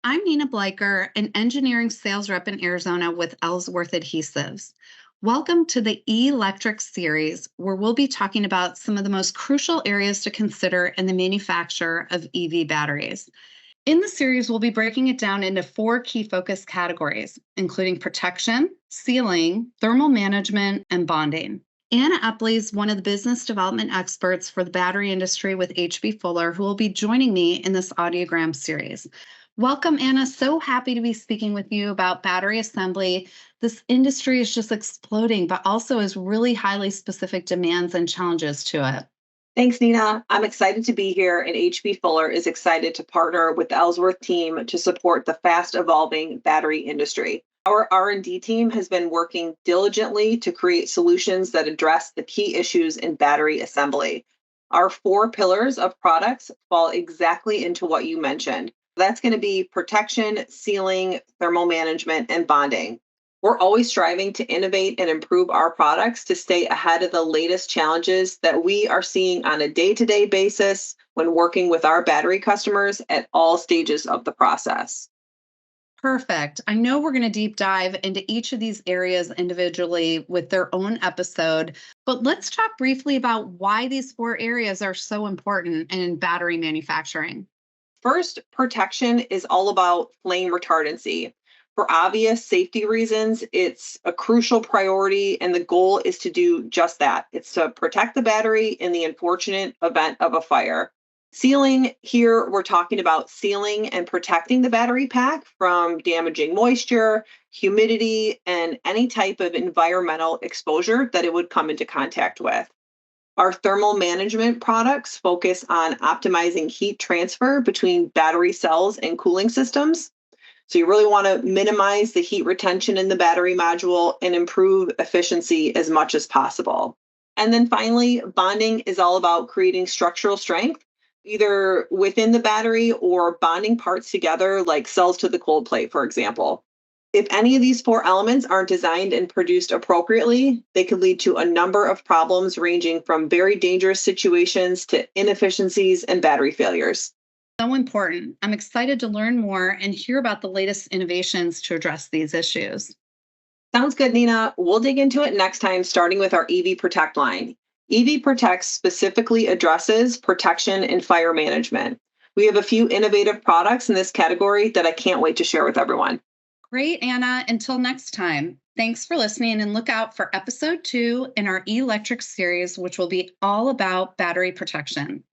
I'm Nina Bleicher, an engineering sales rep in Arizona with Ellsworth Adhesives. Welcome to the E-Lectric series, where we'll be talking about some of the most crucial areas to consider in the manufacture of EV batteries. In the series, we'll be breaking it down into four key focus categories, including protection, sealing, thermal management, and bonding. Anna Epley is one of the business development experts for the battery industry with H.B. Fuller, who will be joining me in this audiogram series. Welcome, Anna. So happy to be speaking with you about battery assembly. This industry is just exploding, but also has really highly specific demands and challenges to it. Thanks, Nina. I'm excited to be here, and H.B. Fuller is excited to partner with the Ellsworth team to support the fast-evolving battery industry. Our R&D team has been working diligently to create solutions that address the key issues in battery assembly. Our four pillars of products fall exactly into what you mentioned. That's going to be protection, sealing, thermal management, and bonding. We're always striving to innovate and improve our products to stay ahead of the latest challenges that we are seeing on a day-to-day basis when working with our battery customers at all stages of the process. Perfect. I know we're going to deep dive into each of these areas individually with their own episode, but let's talk briefly about why these four areas are so important in battery manufacturing. First, protection is all about flame retardancy. For obvious safety reasons, it's a crucial priority, and the goal is to do just that. It's to protect the battery in the unfortunate event of a fire. Sealing, here we're talking about sealing and protecting the battery pack from damaging moisture, humidity, and any type of environmental exposure that it would come into contact with. Our thermal management products focus on optimizing heat transfer between battery cells and cooling systems. So you really want to minimize the heat retention in the battery module and improve efficiency as much as possible. And then finally, bonding is all about creating structural strength, either within the battery or bonding parts together, like cells to the cold plate, for example. If any of these four elements aren't designed and produced appropriately, they could lead to a number of problems ranging from very dangerous situations to inefficiencies and battery failures. So important. I'm excited to learn more and hear about the latest innovations to address these issues. Sounds good, Nina. We'll dig into it next time, starting with our EV Protect line. EV Protect specifically addresses protection and fire management. We have a few innovative products in this category that I can't wait to share with everyone. Great, Anna. Until next time, thanks for listening and look out for episode 2 in our E-Lectric series, which will be all about battery protection.